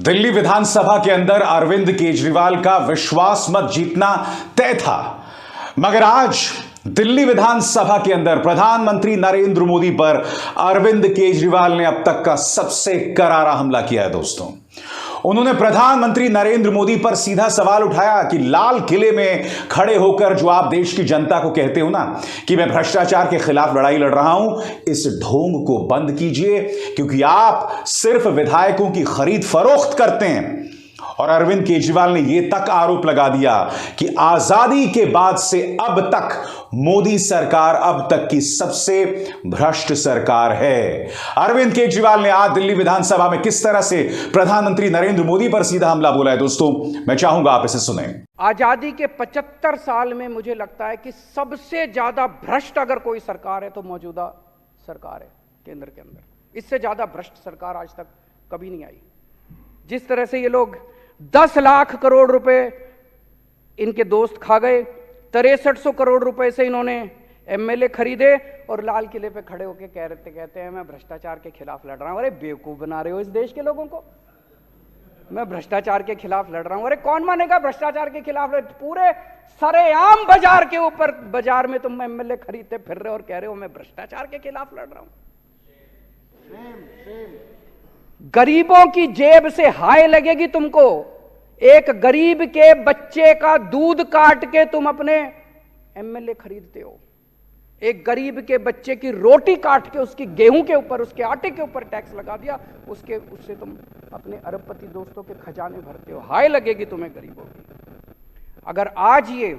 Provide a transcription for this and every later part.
दिल्ली विधानसभा के अंदर अरविंद केजरीवाल का विश्वास मत जीतना तय था, मगर आज दिल्ली विधानसभा के अंदर प्रधानमंत्री नरेंद्र मोदी पर अरविंद केजरीवाल ने अब तक का सबसे करारा हमला किया है। दोस्तों, उन्होंने प्रधानमंत्री नरेंद्र मोदी पर सीधा सवाल उठाया कि लाल किले में खड़े होकर जो आप देश की जनता को कहते हो ना कि मैं भ्रष्टाचार के खिलाफ लड़ाई लड़ रहा हूं, इस ढोंग को बंद कीजिए, क्योंकि आप सिर्फ विधायकों की खरीद फरोख्त करते हैं। और अरविंद केजरीवाल ने यह तक आरोप लगा दिया कि आजादी के बाद से अब तक मोदी सरकार अब तक की सबसे भ्रष्ट सरकार है। अरविंद केजरीवाल ने आज दिल्ली विधानसभा में किस तरह से प्रधानमंत्री नरेंद्र मोदी पर सीधा हमला बोला है, दोस्तों मैं चाहूंगा आप इसे सुने। आजादी के 75 साल में मुझे लगता है कि सबसे ज्यादा भ्रष्ट अगर कोई सरकार है तो मौजूदा सरकार है केंद्र के अंदर। इससे ज्यादा भ्रष्ट सरकार आज तक कभी नहीं आई। जिस तरह से ये लोग 10 लाख करोड़ रुपए इनके दोस्त खा गए, 6300 करोड़ रुपए से इन्होंने एमएलए खरीदे और लाल किले पे खड़े होकर कहते हैं मैं भ्रष्टाचार के खिलाफ लड़ रहा हूं। अरे बेवकूफ बना रहे हो इस देश के लोगों को। मैं भ्रष्टाचार के खिलाफ लड़ रहा हूं। अरे कौन मानेगा भ्रष्टाचार के खिलाफ? पूरे सरेआम बाजार के ऊपर, बाजार में तुम एमएलए खरीदते फिर रहे हो और कह रहे हो मैं भ्रष्टाचार के खिलाफ लड़ रहा हूं। गरीबों की जेब से हाय लगेगी तुमको। एक गरीब के बच्चे का दूध काट के तुम अपने एमएलए खरीदते हो। एक गरीब के बच्चे की रोटी काट के उसकी गेहूं के ऊपर, उसके आटे के ऊपर टैक्स लगा दिया, उससे तुम अपने अरबपति दोस्तों के खजाने भरते हो। हाय लगेगी तुम्हें गरीबों की। अगर आज ये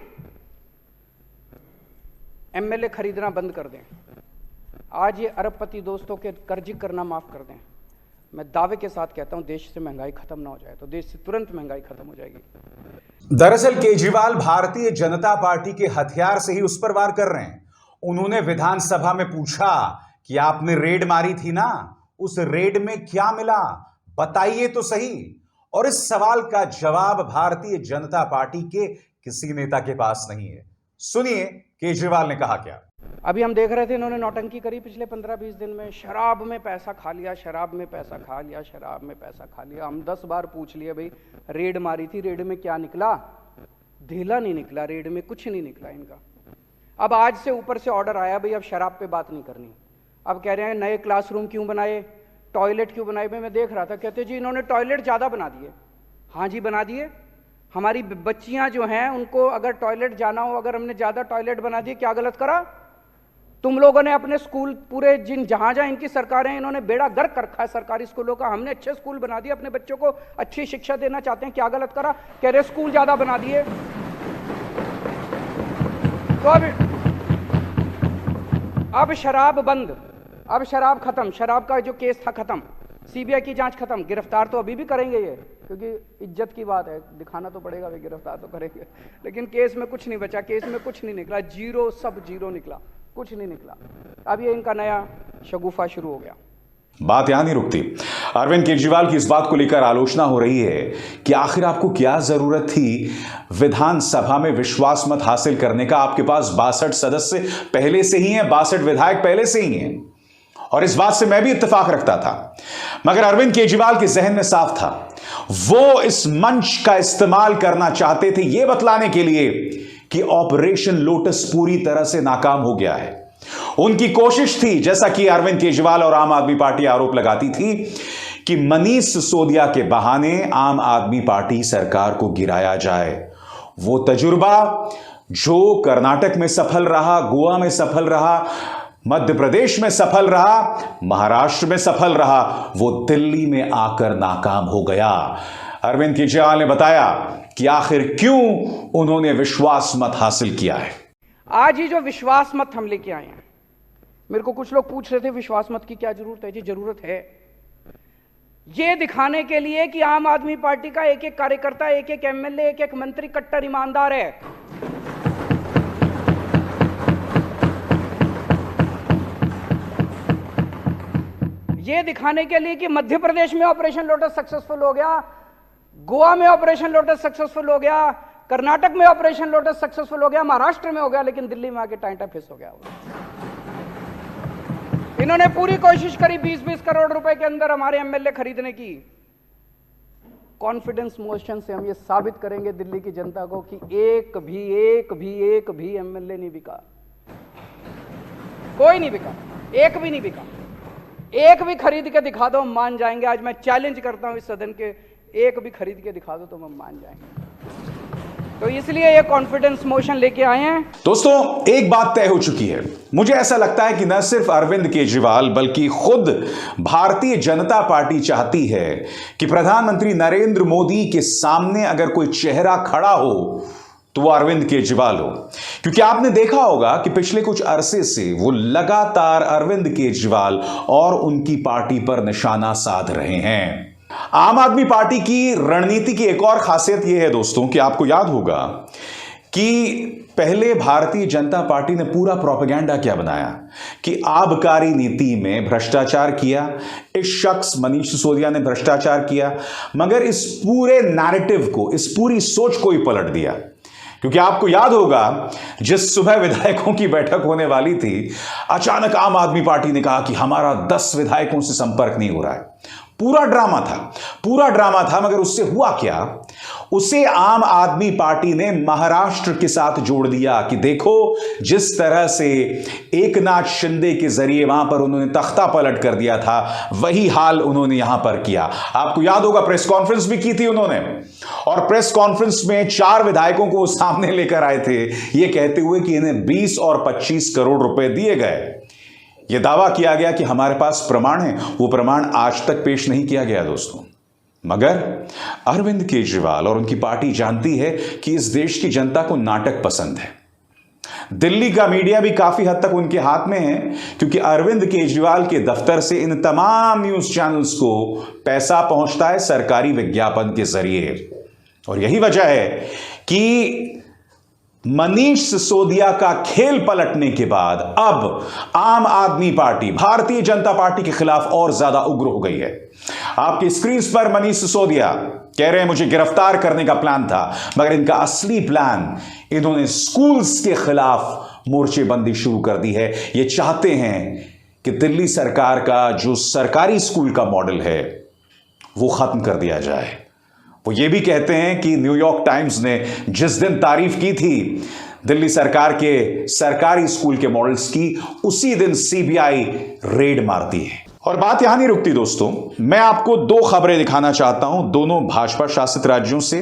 एमएलए खरीदना बंद कर दें, आज ये अरबपति दोस्तों के कर्ज करना माफ कर दें, मैं दावे के साथ कहता हूं देश से महंगाई खत्म ना हो जाए तो देश से तुरंत महंगाई खत्म हो जाएगी। दरअसल केजरीवाल भारतीय जनता पार्टी के हथियार से ही उस पर वार कर रहे हैं। उन्होंने विधानसभा में पूछा कि आपने रेड मारी थी ना, उस रेड में क्या मिला बताइए तो सही। और इस सवाल का जवाब भारतीय जनता पार्टी के किसी नेता के पास नहीं है। सुनिए केजरीवाल ने कहा क्या। अभी हम देख रहे थे इन्होंने नौटंकी करी पिछले 15-20 दिन में। शराब में पैसा खा लिया, शराब में पैसा खा लिया, शराब में पैसा खा लिया। हम 10 बार पूछ लिए भाई रेड मारी थी, रेड में क्या निकला? ढीला नहीं निकला, रेड में कुछ नहीं निकला इनका। अब आज से ऊपर से ऑर्डर आया भाई अब शराब पे बात नहीं करनी। अब कह रहे हैं नए क्लासरूम क्यों बनाए, टॉयलेट क्यों बनाए। मैं देख रहा था, कहते जी इन्होंने टॉयलेट ज़्यादा बना दिए। हाँ जी बना दिए। हमारी बच्चियाँ जो हैं उनको अगर टॉयलेट जाना हो, अगर हमने ज़्यादा टॉयलेट बना दिए, क्या गलत करा? तुम लोगों ने अपने स्कूल पूरे जहां इनकी सरकारें, इन्होंने बेड़ा गर्क कर रखा है सरकारी स्कूलों का। हमने अच्छे स्कूल बना दिए, अपने बच्चों को अच्छी शिक्षा देना चाहते हैं, क्या गलत करा? कह रहे स्कूल ज्यादा बना दिए। तो अब शराब बंद, अब शराब खत्म, शराब का जो केस था खत्म, सीबीआई की जांच खत्म। गिरफ्तार तो अभी भी करेंगे ये, क्योंकि इज्जत की बात है, दिखाना तो पड़ेगा, वे गिरफ्तार तो करेंगे। लेकिन केस में कुछ नहीं बचा, केस में कुछ नहीं निकला, जीरो, सब जीरो निकला, कुछ नहीं निकला। अब ये इनका नया शगुफा शुरू हो गया। बात यहां नहीं रुकती। अरविंद केजरीवाल की इस बात को लेकर आलोचना हो रही है कि आखिर आपको क्या जरूरत थी विधानसभा में विश्वास मत हासिल करने का। आपके पास 62 सदस्य पहले से ही हैं, 62 विधायक पहले से ही हैं, और इस बात से मैं भी इत्तेफाक रखता था। मगर अरविंद केजरीवाल के जहन में साफ था, वो इस मंच का इस्तेमाल करना चाहते थे यह बतलाने के लिए कि ऑपरेशन लोटस पूरी तरह से नाकाम हो गया है। उनकी कोशिश थी, जैसा कि अरविंद केजरीवाल और आम आदमी पार्टी आरोप लगाती थी, कि मनीष सिसोदिया के बहाने आम आदमी पार्टी सरकार को गिराया जाए। वो तजुर्बा जो कर्नाटक में सफल रहा, गोवा में सफल रहा, मध्य प्रदेश में सफल रहा, महाराष्ट्र में सफल रहा, वो दिल्ली में आकर नाकाम हो गया। अरविंद केजरीवाल ने बताया कि आखिर क्यों उन्होंने विश्वास मत हासिल किया है। आज ही जो विश्वास मत हम लेके आए हैं, मेरे को कुछ लोग पूछ रहे थे विश्वास मत की क्या जरूरत है। जी जरूरत है, ये दिखाने के लिए कि आम आदमी पार्टी का एक एक कार्यकर्ता, एक एक एमएलए, एक एक मंत्री कट्टर ईमानदार है। ये दिखाने के लिए कि मध्य प्रदेश में ऑपरेशन लोटस सक्सेसफुल हो गया, गोवा में ऑपरेशन लोटस सक्सेसफुल हो गया, कर्नाटक में ऑपरेशन लोटस सक्सेसफुल हो गया, महाराष्ट्र में हो गया, लेकिन दिल्ली में आके टाइटा फिस हो गया। इन्होंने पूरी कोशिश करी 20-20 करोड़ रुपए के अंदर हमारे एमएलए खरीदने की। कॉन्फिडेंस मोशन से हम ये साबित करेंगे दिल्ली की जनता को कि एक भी एमएलए नहीं बिका, कोई नहीं बिका, एक भी नहीं बिका। एक भी खरीद के दिखा दो हम मान जाएंगे। आज मैं चैलेंज करता हूं इस सदन के, एक भी खरीद के दिखा दो तो हम मान जाएंगे। तो इसलिए ये कॉन्फिडेंस मोशन लेके आए हैं। दोस्तों, एक बात तय हो चुकी है। मुझे ऐसा लगता है कि न सिर्फ अरविंद केजरीवाल बल्कि खुद भारतीय जनता पार्टी चाहती है कि प्रधानमंत्री नरेंद्र मोदी के सामने अगर कोई चेहरा खड़ा हो तो वो अरविंद केजरीवाल हो, क्योंकि आपने देखा होगा कि पिछले कुछ अरसे से वो लगातार अरविंद केजरीवाल और उनकी पार्टी पर निशाना साध रहे हैं। आम आदमी पार्टी की रणनीति की एक और खासियत यह है दोस्तों कि आपको याद होगा कि पहले भारतीय जनता पार्टी ने पूरा प्रोपेगेंडा क्या बनाया कि आबकारी नीति में भ्रष्टाचार किया, इस शख्स मनीष सिसोदिया ने भ्रष्टाचार किया, मगर इस पूरे नैरेटिव को, इस पूरी सोच को ही पलट दिया। क्योंकि आपको याद होगा जिस सुबह विधायकों की बैठक होने वाली थी, अचानक आम आदमी पार्टी ने कहा कि हमारा 10 विधायकों से संपर्क नहीं हो रहा है। पूरा ड्रामा था, मगर उससे हुआ क्या? उसे आम आदमी पार्टी ने महाराष्ट्र के साथ जोड़ दिया कि देखो जिस तरह से एकनाथ शिंदे के जरिए वहां पर उन्होंने तख्ता पलट कर दिया था, वही हाल उन्होंने यहां पर किया। आपको याद होगा प्रेस कॉन्फ्रेंस भी की थी उन्होंने, और प्रेस कॉन्फ्रेंस में 4 विधायकों को सामने लेकर आए थे, यह कहते हुए कि इन्हें 20 और 25 करोड़ रुपए दिए गए। यह दावा किया गया कि हमारे पास प्रमाण है, वो प्रमाण आज तक पेश नहीं किया गया दोस्तों। मगर अरविंद केजरीवाल और उनकी पार्टी जानती है कि इस देश की जनता को नाटक पसंद है। दिल्ली का मीडिया भी काफी हद तक उनके हाथ में है, क्योंकि अरविंद केजरीवाल के दफ्तर से इन तमाम न्यूज चैनल्स को पैसा पहुंचता है सरकारी विज्ञापन के जरिए। और यही वजह है कि मनीष सिसोदिया का खेल पलटने के बाद अब आम आदमी पार्टी भारतीय जनता पार्टी के खिलाफ और ज्यादा उग्र हो गई है। आपकी स्क्रीन पर मनीष सिसोदिया कह रहे हैं मुझे गिरफ्तार करने का प्लान था, मगर इनका असली प्लान, इन्होंने स्कूल्स के खिलाफ मोर्चेबंदी शुरू कर दी है। ये चाहते हैं कि दिल्ली सरकार का जो सरकारी स्कूल का मॉडल है वो खत्म कर दिया जाए। वो ये भी कहते हैं कि न्यूयॉर्क टाइम्स ने जिस दिन तारीफ की थी दिल्ली सरकार के सरकारी स्कूल के मॉडल्स की, उसी दिन सीबीआई रेड मारती है। और बात यहां नहीं रुकती दोस्तों, मैं आपको 2 खबरें दिखाना चाहता हूं, दोनों भाजपा शासित राज्यों से।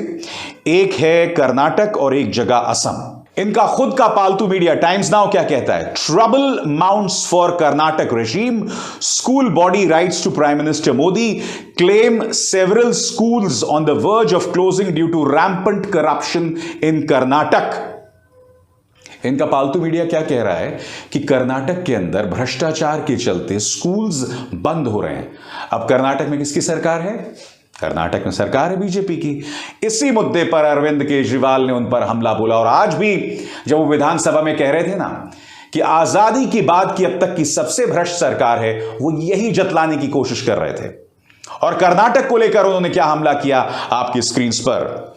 एक है कर्नाटक और एक जगह असम। इनका खुद का पालतू मीडिया टाइम्स नाउ क्या कहता है? Trouble mounts for Karnataka regime, school body writes to prime minister Modi, claim several schools on the verge of closing due to rampant corruption in Karnataka. इनका पालतू मीडिया क्या कह रहा है कि कर्नाटक के अंदर भ्रष्टाचार के चलते स्कूल्स बंद हो रहे हैं। अब कर्नाटक में किसकी सरकार है? कर्नाटक में सरकार है बीजेपी की। इसी मुद्दे पर अरविंद केजरीवाल ने उन पर हमला बोला। और आज भी जब वो विधानसभा में कह रहे थे ना कि आजादी की बाद की अब तक की सबसे भ्रष्ट सरकार है, वो यही जतलाने की कोशिश कर रहे थे। और कर्नाटक को लेकर उन्होंने क्या हमला किया आपकी स्क्रीन पर?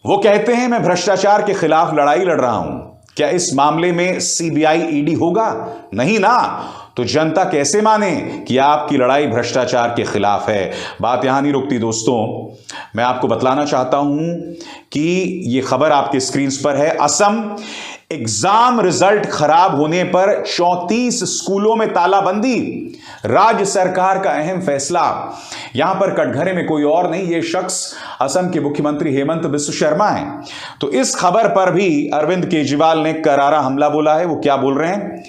वो कहते हैं मैं भ्रष्टाचार के खिलाफ लड़ाई लड़ रहा हूं, क्या इस मामले में सीबीआई ईडी होगा? नहीं ना, तो जनता कैसे माने कि आपकी लड़ाई भ्रष्टाचार के खिलाफ है? बात यहां नहीं रुकती दोस्तों, मैं आपको बतलाना चाहता हूं कि यह खबर आपके स्क्रीन पर है। असम, एग्जाम रिजल्ट खराब होने पर 34 स्कूलों में तालाबंदी, राज्य सरकार का अहम फैसला। यहां पर कटघरे में कोई और नहीं, यह शख्स असम के मुख्यमंत्री हेमंत बिस्व शर्मा हैं। तो इस खबर पर भी अरविंद केजरीवाल ने करारा हमला बोला है। वो क्या बोल रहे हैं?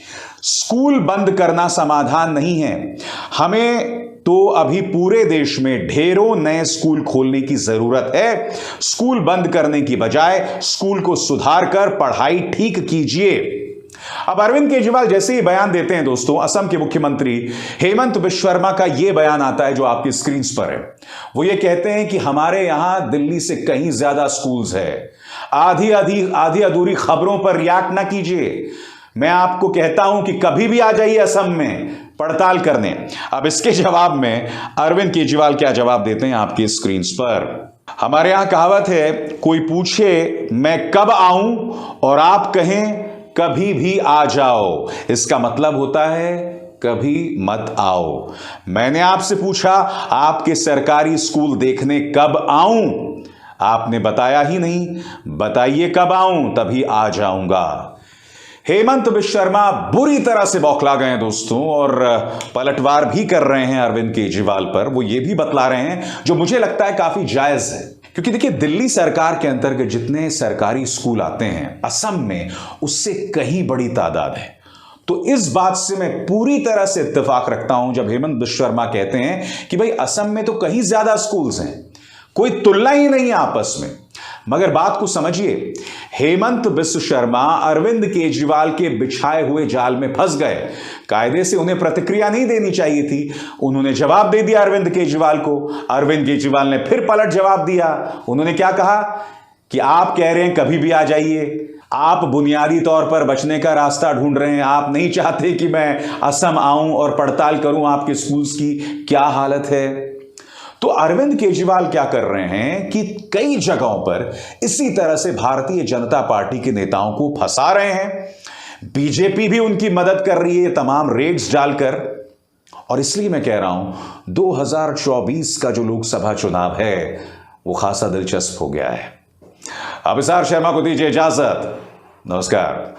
स्कूल बंद करना समाधान नहीं है, हमें तो अभी पूरे देश में ढेरों नए स्कूल खोलने की जरूरत है। स्कूल बंद करने की बजाय स्कूल को सुधार कर पढ़ाई ठीक कीजिए। अब अरविंद केजरीवाल जैसे ही बयान देते हैं दोस्तों, असम के मुख्यमंत्री हेमंत बिस्व शर्मा का यह बयान आता है जो आपकी स्क्रीन पर है। वो ये कहते हैं कि हमारे यहां दिल्ली से कहीं ज्यादा स्कूल्स है। आधी अधूरी खबरों पर रिएक्ट ना कीजिए। मैं आपको कहता हूं कि कभी भी आ जाइए असम में पड़ताल करने। अब इसके जवाब में अरविंद केजरीवाल क्या जवाब देते हैं आपकी स्क्रीन पर? हमारे यहां कहावत है, कोई पूछे मैं कब आऊं और आप कहें कभी भी आ जाओ। इसका मतलब होता है कभी मत आओ। मैंने आपसे पूछा आपके सरकारी स्कूल देखने कब आऊं, आपने बताया ही नहीं। बताइए कब आऊं, तभी आ जाऊंगा। हेमंत बिश्व शर्मा बुरी तरह से बौखला गए हैं दोस्तों, और पलटवार भी कर रहे हैं अरविंद केजरीवाल पर। वो ये भी बतला रहे हैं, जो मुझे लगता है काफी जायज है, क्योंकि देखिए दिल्ली सरकार के अंतर्गत जितने सरकारी स्कूल आते हैं असम में, उससे कहीं बड़ी तादाद है। तो इस बात से मैं पूरी तरह से इत्तेफाक रखता हूं जब हेमंत बिश्व शर्मा कहते हैं कि भाई असम में तो कहीं ज्यादा स्कूल्स हैं, कोई तुलना ही नहीं है आपस में। मगर बात को समझिए, हेमंत बिश्व शर्मा अरविंद केजरीवाल के बिछाए हुए जाल में फंस गए। कायदे से उन्हें प्रतिक्रिया नहीं देनी चाहिए थी, उन्होंने जवाब दे दिया अरविंद केजरीवाल को। अरविंद केजरीवाल ने फिर पलट जवाब दिया। उन्होंने क्या कहा कि आप कह रहे हैं कभी भी आ जाइए, आप बुनियादी तौर पर बचने का रास्ता ढूंढ रहे हैं, आप नहीं चाहते कि मैं असम आऊं और पड़ताल करूं आपके स्कूल्स की क्या हालत है। तो अरविंद केजरीवाल क्या कर रहे हैं कि कई जगहों पर इसी तरह से भारतीय जनता पार्टी के नेताओं को फंसा रहे हैं। बीजेपी भी उनकी मदद कर रही है तमाम रेड्स डालकर। और इसलिए मैं कह रहा हूं 2024 का जो लोकसभा चुनाव है वो खासा दिलचस्प हो गया है। अभिसार शर्मा को दीजिए इजाजत। नमस्कार।